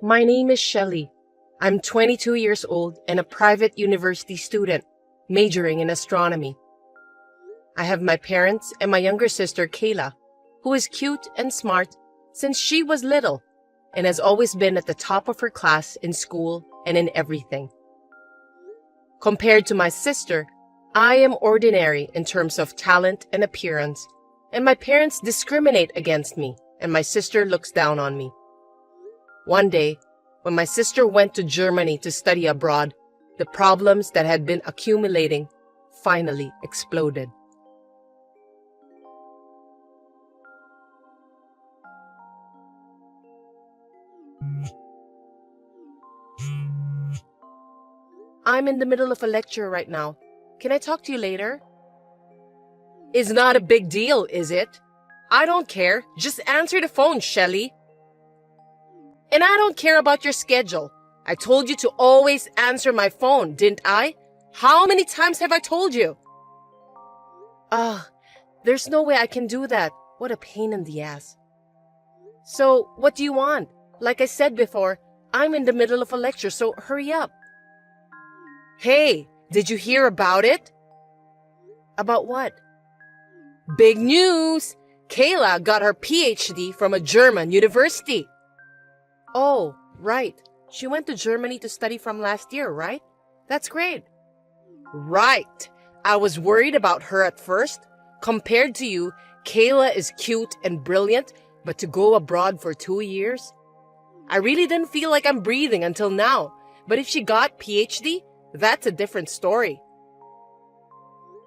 My name is Shelley. I'm 22 years old and a private university student, majoring in astronomy. I have my parents and my younger sister Kayla, who is cute and smart since she was little and has always been at the top of her class in school and in everything. Compared to my sister, I am ordinary in terms of talent and appearance, and my parents discriminate against me, and my sister looks down on me. One day, when my sister went to Germany to study abroad, the problems that had been accumulating finally exploded. I'm in the middle of a lecture right now. Can I talk to you later? It's not a big deal, is it? I don't care. Just answer the phone, Shelley. And I don't care about your schedule. I told you to always answer my phone, didn't I? How many times have I told you? There's no way I can do that. What a pain in the ass. So, what do you want? Like I said before, I'm in the middle of a lecture, so hurry up. Hey, did you hear about it? About what? Big news! Kayla got her PhD from a German university. Oh, right. She went to Germany to study from last year, right? That's great. Right. I was worried about her at first. Compared to you, Kayla is cute and brilliant, but to go abroad for 2 years? I really didn't feel like I'm breathing until now. But if she got PhD, that's a different story.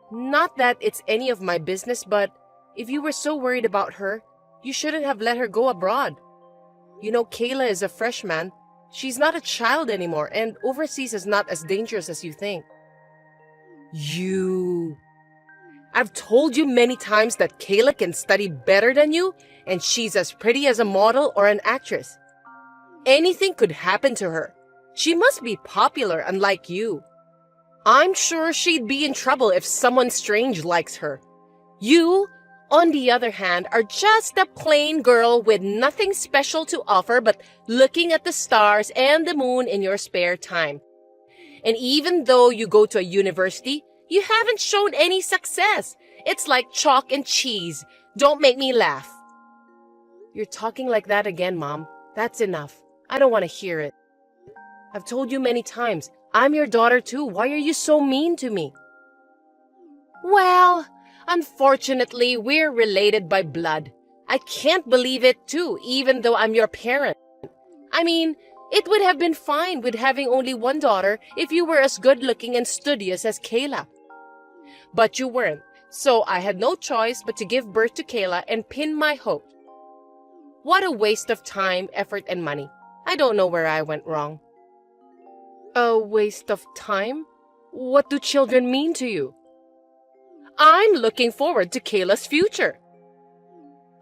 Not that it's any of my business, but if you were so worried about her, you shouldn't have let her go abroad. You know, Kayla is a freshman. She's not a child anymore, and overseas is not as dangerous as you think. I've told you many times that Kayla can study better than you, and she's as pretty as a model or an actress. Anything could happen to her. She must be popular, unlike you. I'm sure she'd be in trouble if someone strange likes her. You, on the other hand, are just a plain girl with nothing special to offer but looking at the stars and the moon in your spare time. And even though you go to a university, you haven't shown any success. It's like chalk and cheese. Don't make me laugh. You're talking like that again, Mom. That's enough. I don't want to hear it. I've told you many times, I'm your daughter too. Why are you so mean to me? Well, unfortunately, we're related by blood. I can't believe it too, even though I'm your parent. I mean, it would have been fine with having only one daughter if you were as good-looking and studious as Kayla. But you weren't, so I had no choice but to give birth to Kayla and pin my hope. What a waste of time, effort, and money. I don't know where I went wrong. A waste of time? What do children mean to you? I'm looking forward to Kayla's future.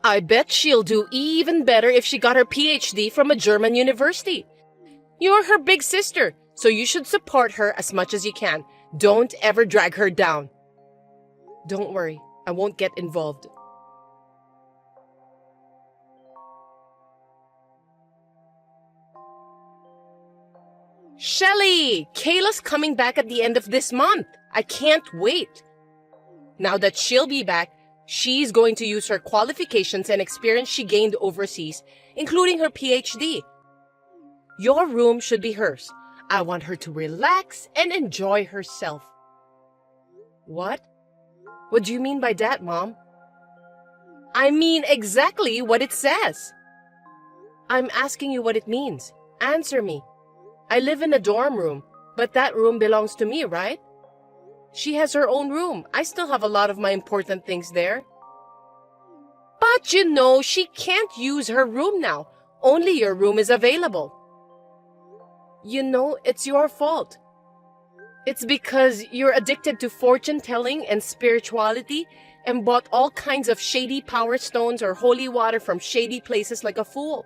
I bet she'll do even better if she got her PhD from a German university. You're her big sister, so you should support her as much as you can. Don't ever drag her down. Don't worry, I won't get involved. Shelley, Kayla's coming back at the end of this month. I can't wait. Now that she'll be back, she's going to use her qualifications and experience she gained overseas, including her PhD. Your room should be hers. I want her to relax and enjoy herself. What? What do you mean by that, Mom? I mean exactly what it says. I'm asking you what it means. Answer me. I live in a dorm room, but that room belongs to me, right? She has her own room. I still have a lot of my important things there. But you know, she can't use her room now. Only your room is available. You know, it's your fault. It's because you're addicted to fortune-telling and spirituality and bought all kinds of shady power stones or holy water from shady places like a fool.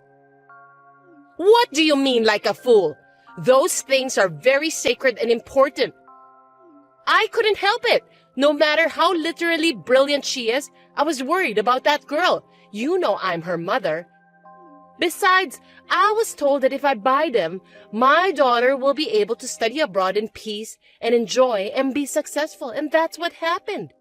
What do you mean like a fool? Those things are very sacred and important. I couldn't help it. No matter how literally brilliant she is, I was worried about that girl. You know I'm her mother. Besides, I was told that if I buy them, my daughter will be able to study abroad in peace and enjoy and be successful, and that's what happened.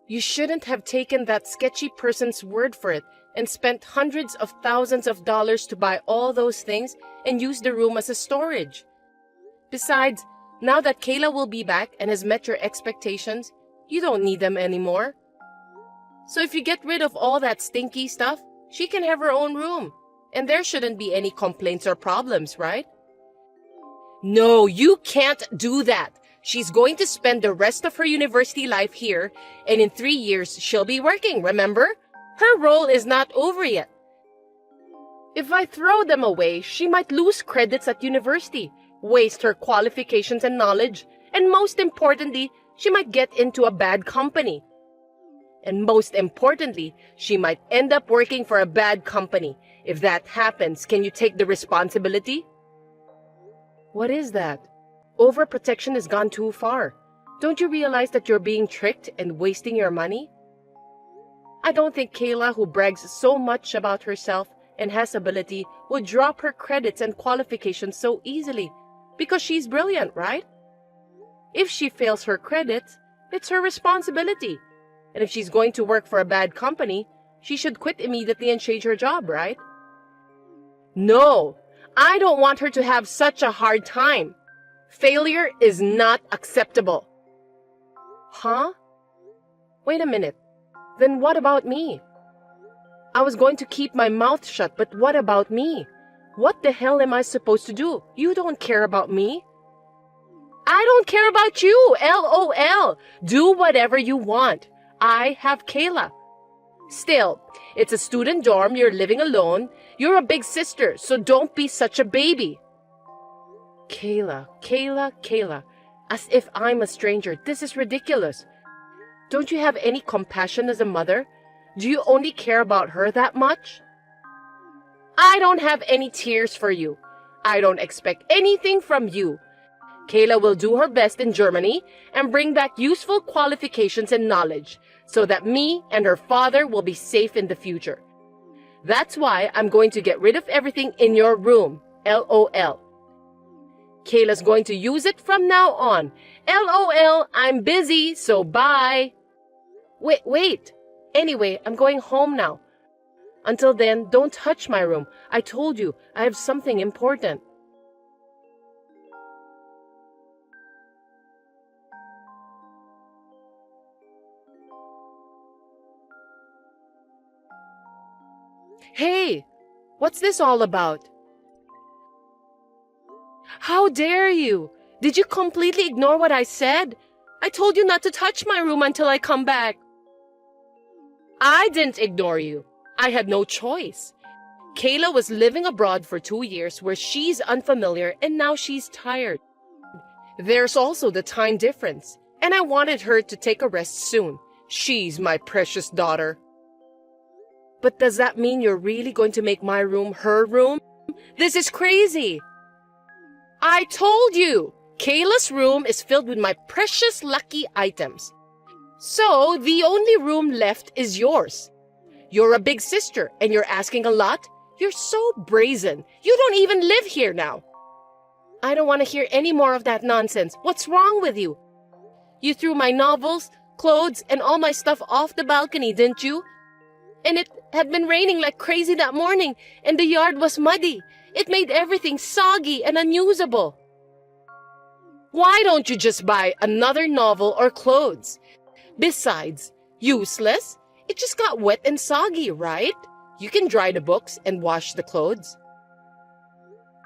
You shouldn't have taken that sketchy person's word for it and spent hundreds of thousands of dollars to buy all those things and use the room as a storage. Besides, now that Kayla will be back and has met your expectations, you don't need them anymore. So if you get rid of all that stinky stuff, she can have her own room, and there shouldn't be any complaints or problems, right? No, you can't do that. She's going to spend the rest of her university life here, and in 3 years, she'll be working, remember? Her role is not over yet. If I throw them away, she might lose credits at university, waste her qualifications and knowledge, and most importantly, she might get into a bad company. And most importantly, she might end up working for a bad company. If that happens, can you take the responsibility? What is that? Overprotection has gone too far. Don't you realize that you're being tricked and wasting your money? I don't think Kayla, who brags so much about herself and has ability, would drop her credits and qualifications so easily, because she's brilliant, right? If she fails her credits, it's her responsibility. And if she's going to work for a bad company, she should quit immediately and change her job, right? No, I don't want her to have such a hard time. Failure is not acceptable. Huh? Wait a minute. Then what about me? I was going to keep my mouth shut, but what about me? What the hell am I supposed to do? You don't care about me. I don't care about you, LOL. Do whatever you want. I have Kayla. Still, it's a student dorm, you're living alone. You're a big sister, so don't be such a baby. Kayla. As if I'm a stranger. This is ridiculous. Don't you have any compassion as a mother? Do you only care about her that much? I don't have any tears for you. I don't expect anything from you. Kayla will do her best in Germany and bring back useful qualifications and knowledge so that me and her father will be safe in the future. That's why I'm going to get rid of everything in your room. LOL. Kayla's going to use it from now on. LOL, I'm busy, so bye. Wait. Anyway, I'm going home now. Until then, don't touch my room. I told you, I have something important. Hey, what's this all about? How dare you? Did you completely ignore what I said? I told you not to touch my room until I come back. I didn't ignore you. I had no choice. Kayla was living abroad for 2 years where she's unfamiliar and now she's tired. There's also the time difference, and I wanted her to take a rest soon. She's my precious daughter. But does that mean you're really going to make my room her room? This is crazy. I told you, Kayla's room is filled with my precious lucky items. So the only room left is yours. You're a big sister and you're asking a lot. You're so brazen. You don't even live here now. I don't want to hear any more of that nonsense. What's wrong with you? You threw my novels, clothes, and all my stuff off the balcony, didn't you? And it had been raining like crazy that morning, and the yard was muddy. It made everything soggy and unusable. Why don't you just buy another novel or clothes? Besides, useless? It just got wet and soggy, right? You can dry the books and wash the clothes.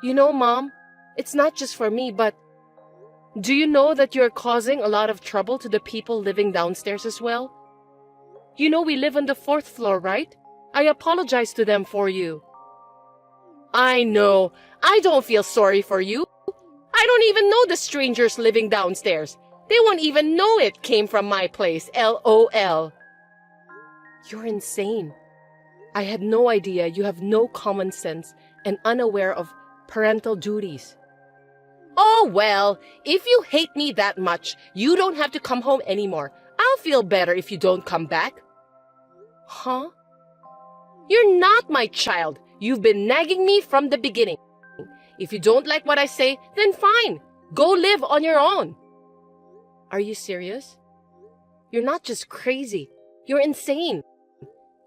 You know, Mom, it's not just for me, but do you know that you're causing a lot of trouble to the people living downstairs as well? You know we live on the 4th floor, right? I apologize to them for you. I know. I don't feel sorry for you. I don't even know the strangers living downstairs. They won't even know it came from my place, LOL. You're insane. I had no idea you have no common sense and unaware of parental duties. Oh, well, if you hate me that much, you don't have to come home anymore. I'll feel better if you don't come back. Huh? You're not my child. You've been nagging me from the beginning. If you don't like what I say, then fine. Go live on your own. Are you serious? You're not just crazy. You're insane.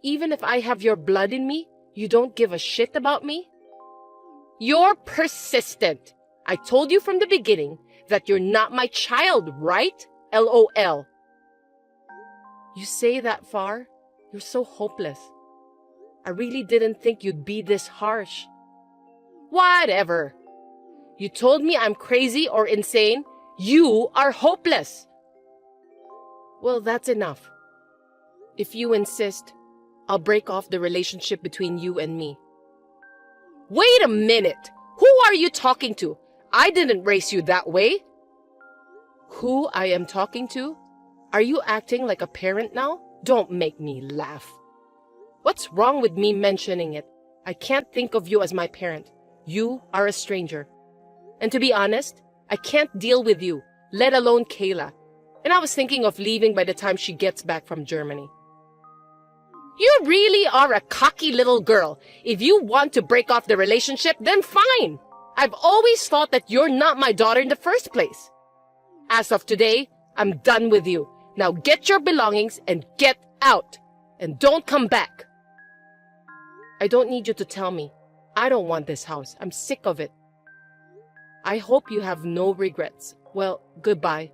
Even if I have your blood in me, you don't give a shit about me? You're persistent. I told you from the beginning that you're not my child, right? LOL. You say that far? You're so hopeless. I really didn't think you'd be this harsh. Whatever. You told me I'm crazy or insane. You are hopeless. Well, that's enough. If you insist, I'll break off the relationship between you and me. Wait a minute. Who are you talking to? I didn't raise you that way. Who I am talking to? Are you acting like a parent now? Don't make me laugh. What's wrong with me mentioning it? I can't think of you as my parent. You are a stranger. And to be honest, I can't deal with you, let alone Kayla. And I was thinking of leaving by the time she gets back from Germany. You really are a cocky little girl. If you want to break off the relationship, then fine. I've always thought that you're not my daughter in the first place. As of today, I'm done with you. Now get your belongings and get out. And don't come back. I don't need you to tell me. I don't want this house. I'm sick of it. I hope you have no regrets. Well, goodbye.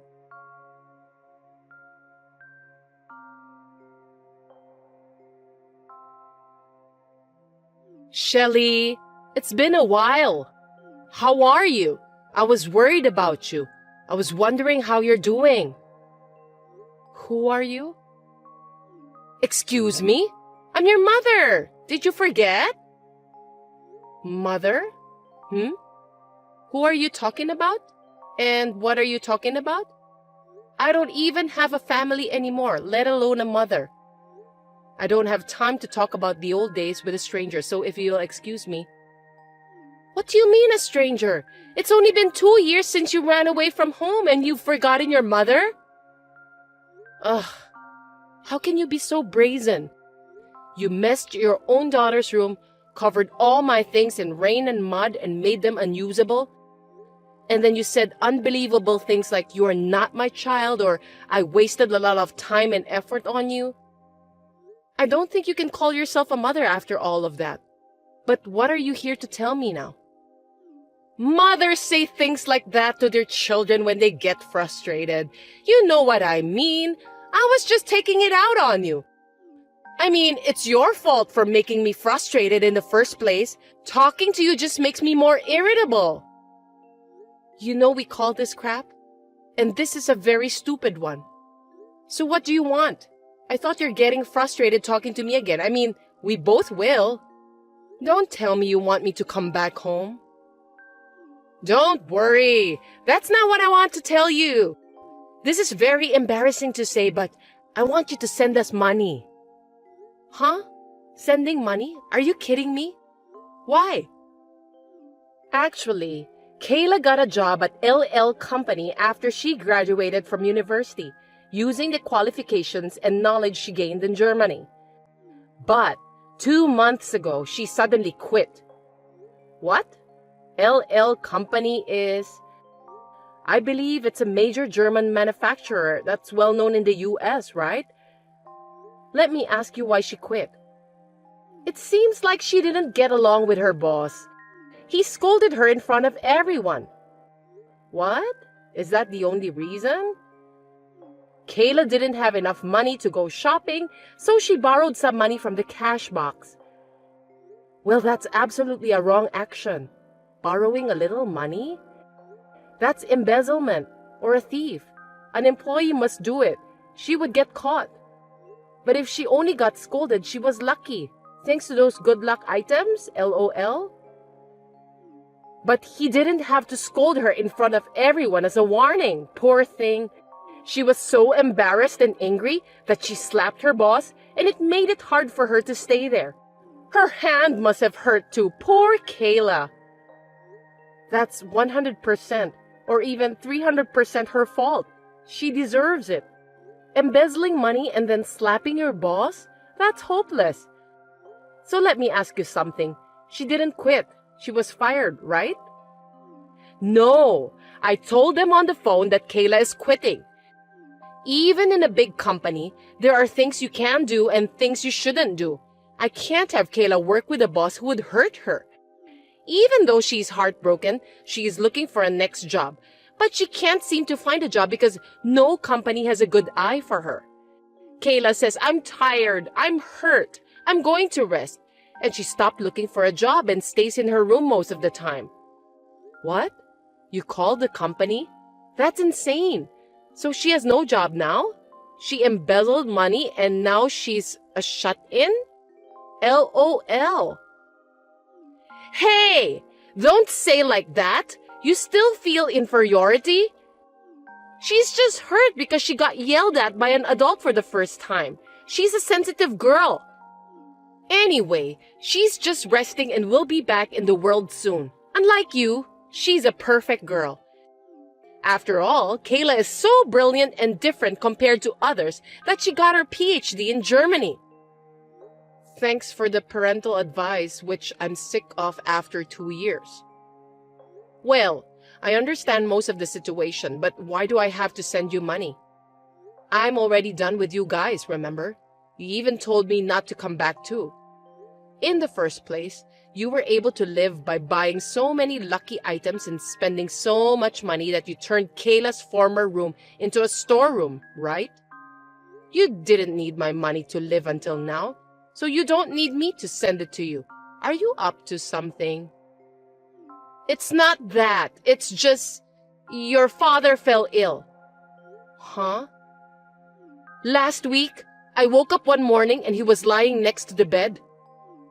Shelly, it's been a while. How are you? I was worried about you. I was wondering how you're doing. Who are you? Excuse me? I'm your mother. Did you forget? Mother? Who are you talking about? And what are you talking about? I don't even have a family anymore, let alone a mother. I don't have time to talk about the old days with a stranger, so if you'll excuse me. What do you mean a stranger? It's only been 2 years since you ran away from home and you've forgotten your mother? Ugh, how can you be so brazen? You messed your own daughter's room, covered all my things in rain and mud and made them unusable. And then you said unbelievable things like you are not my child or I wasted a lot of time and effort on you. I don't think you can call yourself a mother after all of that. But what are you here to tell me now? Mothers say things like that to their children when they get frustrated. You know what I mean. I was just taking it out on you. I mean, it's your fault for making me frustrated in the first place. Talking to you just makes me more irritable. You know we call this crap? And this is a very stupid one. So what do you want? I thought you're getting frustrated talking to me again. I mean, we both will. Don't tell me you want me to come back home. Don't worry. That's not what I want to tell you. This is very embarrassing to say, but I want you to send us money. Huh? Sending money? Are you kidding me? Why? Actually, Kayla got a job at LL Company after she graduated from university, using the qualifications and knowledge she gained in Germany. But 2 months ago, she suddenly quit. What? LL Company is... I believe it's a major German manufacturer that's well known in the US, right? Let me ask you why she quit. It seems like she didn't get along with her boss. He scolded her in front of everyone. What? Is that the only reason? Kayla didn't have enough money to go shopping, so she borrowed some money from the cash box. Well, that's absolutely a wrong action. Borrowing a little money? That's embezzlement or a thief. An employee must do it. She would get caught. But if she only got scolded, she was lucky. Thanks to those good luck items, LOL. But he didn't have to scold her in front of everyone as a warning. Poor thing. She was so embarrassed and angry that she slapped her boss, and it made it hard for her to stay there. Her hand must have hurt too. Poor Kayla. That's 100% or even 300% her fault. She deserves it. Embezzling money and then slapping your boss? That's hopeless. So let me ask you something. She didn't quit. She was fired, right? No, I told them on the phone that Kayla is quitting. Even in a big company, there are things you can do and things you shouldn't do. I can't have Kayla work with a boss who would hurt her. Even though she's heartbroken, she is looking for a next job. But she can't seem to find a job because no company has a good eye for her. Kayla says, I'm tired, I'm hurt, I'm going to rest. And she stopped looking for a job and stays in her room most of the time. What? You called the company? That's insane. So she has no job now? She embezzled money and now she's a shut-in? LOL. Hey, don't say like that. You still feel inferiority? She's just hurt because she got yelled at by an adult for the first time. She's a sensitive girl. Anyway, she's just resting and will be back in the world soon. Unlike you, she's a perfect girl. After all, Kayla is so brilliant and different compared to others that she got her PhD in Germany. Thanks for the parental advice, which I'm sick of after 2 years. Well, I understand most of the situation, but why do I have to send you money? I'm already done with you guys, remember? You even told me not to come back too. In the first place, you were able to live by buying so many lucky items and spending so much money that you turned Kayla's former room into a storeroom, right? You didn't need my money to live until now, so you don't need me to send it to you. Are you up to something? It's not that. It's just your father fell ill. Huh? Last week, I woke up one morning and he was lying next to the bed.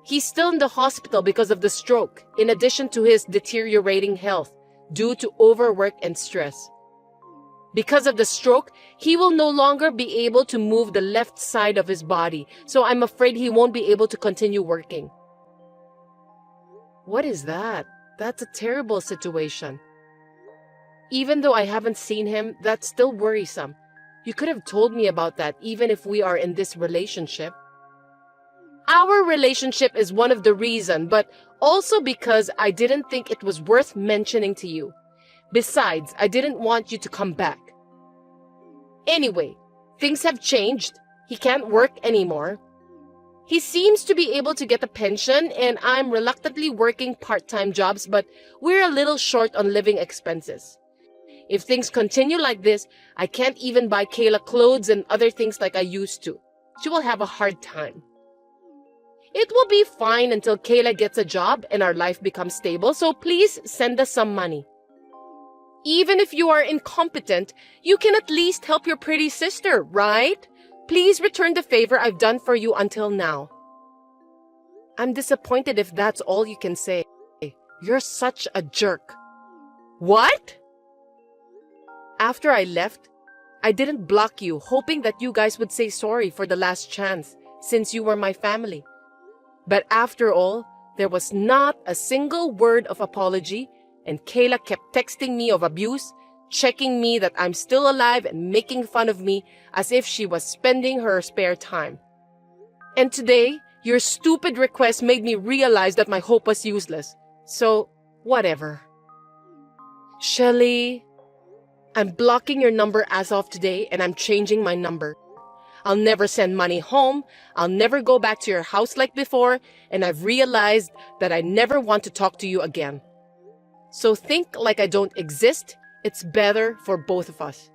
He's still in the hospital because of the stroke, in addition to his deteriorating health due to overwork and stress. Because of the stroke, he will no longer be able to move the left side of his body, so I'm afraid he won't be able to continue working. What is that? That's a terrible situation. Even though I haven't seen him, that's still worrisome. You could have told me about that even if we are in this relationship. Our relationship is one of the reasons, but also because I didn't think it was worth mentioning to you. Besides, I didn't want you to come back. Anyway, things have changed. He can't work anymore. He seems to be able to get a pension, and I'm reluctantly working part-time jobs, but we're a little short on living expenses. If things continue like this, I can't even buy Kayla clothes and other things like I used to. She will have a hard time. It will be fine until Kayla gets a job and our life becomes stable, so please send us some money. Even if you are incompetent, you can at least help your pretty sister, right? Please return the favor I've done for you until now. I'm disappointed if that's all you can say. You're such a jerk. What? After I left, I didn't block you, hoping that you guys would say sorry for the last chance, since you were my family. But after all, there was not a single word of apology, and Kayla kept texting me of abuse, checking me that I'm still alive and making fun of me as if she was spending her spare time. And today, your stupid request made me realize that my hope was useless. So, whatever. Shelly, I'm blocking your number as of today and I'm changing my number. I'll never send money home, I'll never go back to your house like before, and I've realized that I never want to talk to you again. So think like I don't exist, it's better for both of us.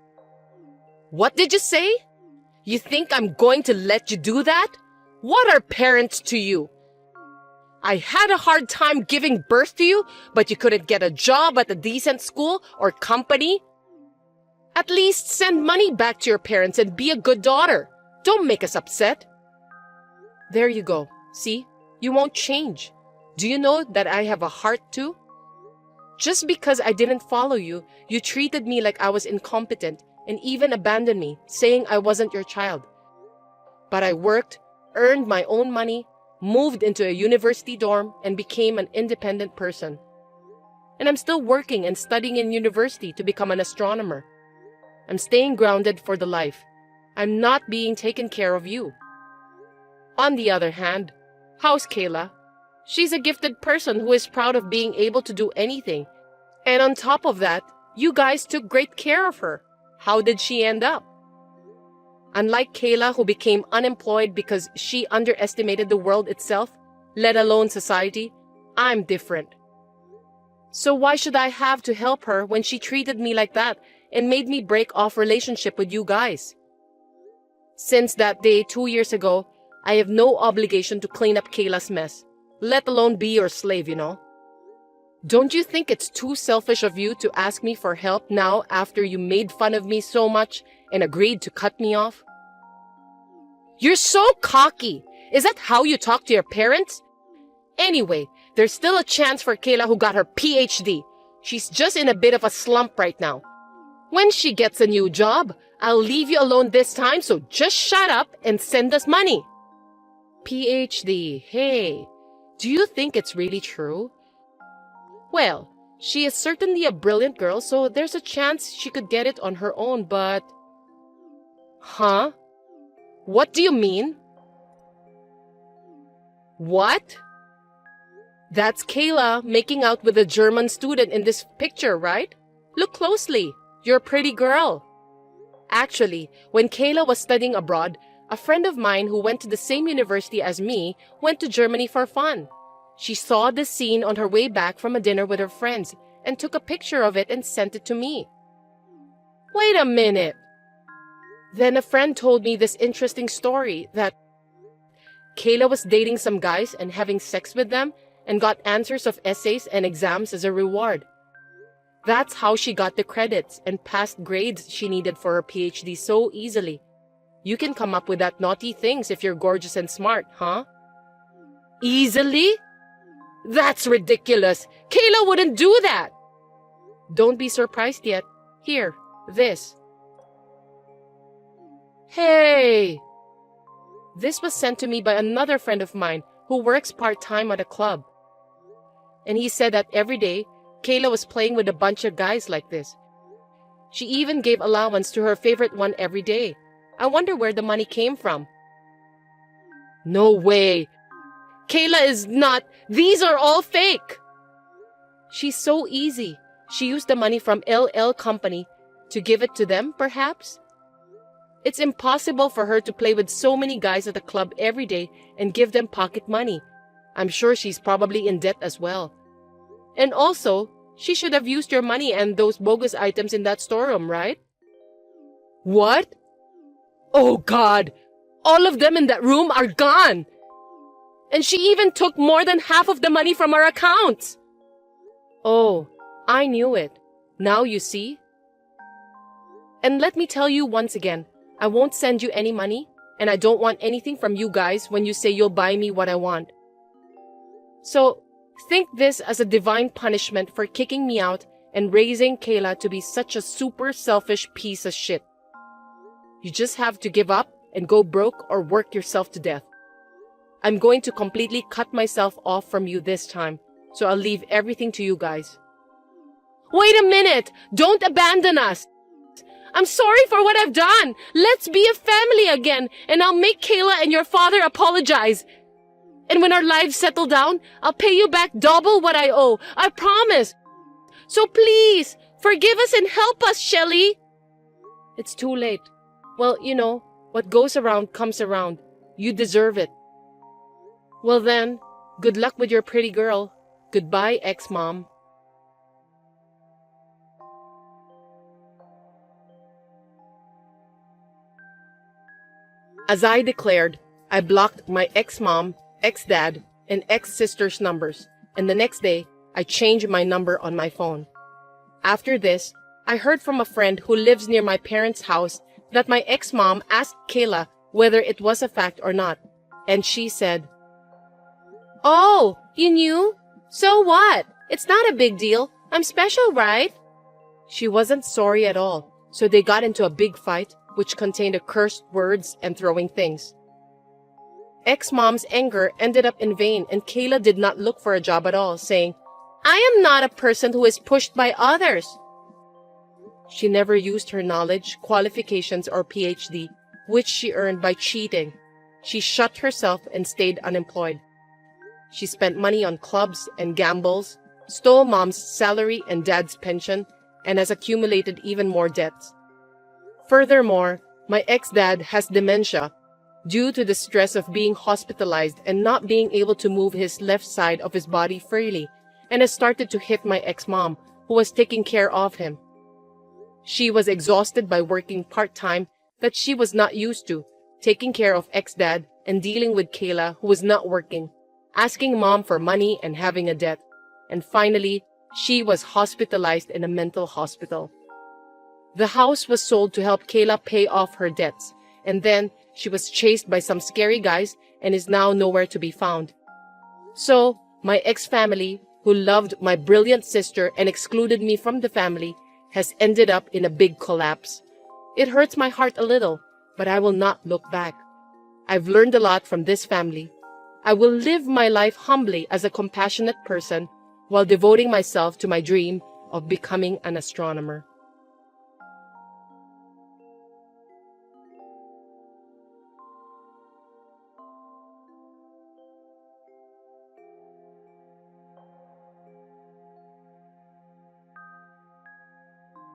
What did you say? You think I'm going to let you do that? What are parents to you? I had a hard time giving birth to you, but you couldn't get a job at a decent school or company? At least send money back to your parents and be a good daughter. Don't make us upset. There you go. See? You won't change. Do you know that I have a heart too? Just because I didn't follow you, you treated me like I was incompetent and even abandoned me, saying I wasn't your child. But I worked, earned my own money, moved into a university dorm, and became an independent person. And I'm still working and studying in university to become an astronomer. I'm staying grounded for the life. I'm not being taken care of you. On the other hand, How's Kayla? She's a gifted person who is proud of being able to do anything. And on top of that, you guys took great care of her. How did she end up? Unlike Kayla, who became unemployed because she underestimated the world itself, let alone society, I'm different. So why should I have to help her when she treated me like that and made me break off relationship with you guys? Since that day 2 years ago, I have no obligation to clean up Kayla's mess, let alone be your slave, you know? Don't you think it's too selfish of you to ask me for help now after you made fun of me so much and agreed to cut me off? You're so cocky. Is that how you talk to your parents? Anyway, there's still a chance for Kayla who got her PhD. She's just in a bit of a slump right now. When she gets a new job, I'll leave you alone this time, so just shut up and send us money. PhD, hey, do you think it's really true? Well, she is certainly a brilliant girl, so there's a chance she could get it on her own, but... Huh? What do you mean? What? That's Kayla making out with a German student in this picture, right? Look closely. You're a pretty girl. Actually, when Kayla was studying abroad, a friend of mine who went to the same university as me went to Germany for fun. She saw this scene on her way back from a dinner with her friends and took a picture of it and sent it to me. Wait a minute. Then a friend told me this interesting story that Kayla was dating some guys and having sex with them and got answers of essays and exams as a reward. That's how she got the credits and passed grades she needed for her PhD so easily. You can come up with that naughty things if you're gorgeous and smart, huh? Easily? That's ridiculous. Kayla wouldn't do that. Don't be surprised yet. Here, this. Hey! This was sent to me by another friend of mine who works part-time at a club. And he said that every day, Kayla was playing with a bunch of guys like this. She even gave allowance to her favorite one every day. I wonder where the money came from. No way! Kayla is not. These are all fake. She's so easy. She used the money from LL Company to give it to them, perhaps? It's impossible for her to play with so many guys at the club every day and give them pocket money. I'm sure she's probably in debt as well. And also, she should have used your money and those bogus items in that storeroom, right? What? Oh God! All of them in that room are gone! And she even took more than half of the money from our accounts! Oh, I knew it. Now you see? And let me tell you once again, I won't send you any money, and I don't want anything from you guys when you say you'll buy me what I want. So, think this as a divine punishment for kicking me out and raising Kayla to be such a super selfish piece of shit. You just have to give up and go broke or work yourself to death. I'm going to completely cut myself off from you this time, so I'll leave everything to you guys. Wait a minute! Don't abandon us! I'm sorry for what I've done! Let's be a family again, and I'll make Kayla and your father apologize. And when our lives settle down, I'll pay you back double what I owe. I promise. So please, forgive us and help us, Shelly. It's too late. Well, you know, what goes around comes around. You deserve it. Well then, good luck with your pretty girl. Goodbye, ex-mom. As I declared, I blocked my ex-mom, ex-dad, and ex-sister's numbers, and the next day, I changed my number on my phone. After this, I heard from a friend who lives near my parents' house that my ex-mom asked Kayla whether it was a fact or not, and she said, "Oh, you knew? So what? It's not a big deal. I'm special, right?" She wasn't sorry at all, so they got into a big fight, which contained cursed words and throwing things. Ex-mom's anger ended up in vain, and Kayla did not look for a job at all, saying, "I am not a person who is pushed by others." She never used her knowledge, qualifications, or PhD, which she earned by cheating. She shut herself and stayed unemployed. She spent money on clubs and gambles, stole mom's salary and dad's pension, and has accumulated even more debts. Furthermore, my ex-dad has dementia due to the stress of being hospitalized and not being able to move his left side of his body freely, and has started to hit my ex-mom, who was taking care of him. She was exhausted by working part-time that she was not used to, taking care of ex-dad and dealing with Kayla, who was not working, asking mom for money and having a debt. And finally, she was hospitalized in a mental hospital. The house was sold to help Kayla pay off her debts, and then she was chased by some scary guys and is now nowhere to be found. So, my ex-family, who loved my brilliant sister and excluded me from the family, has ended up in a big collapse. It hurts my heart a little, but I will not look back. I've learned a lot from this family. I will live my life humbly as a compassionate person while devoting myself to my dream of becoming an astronomer.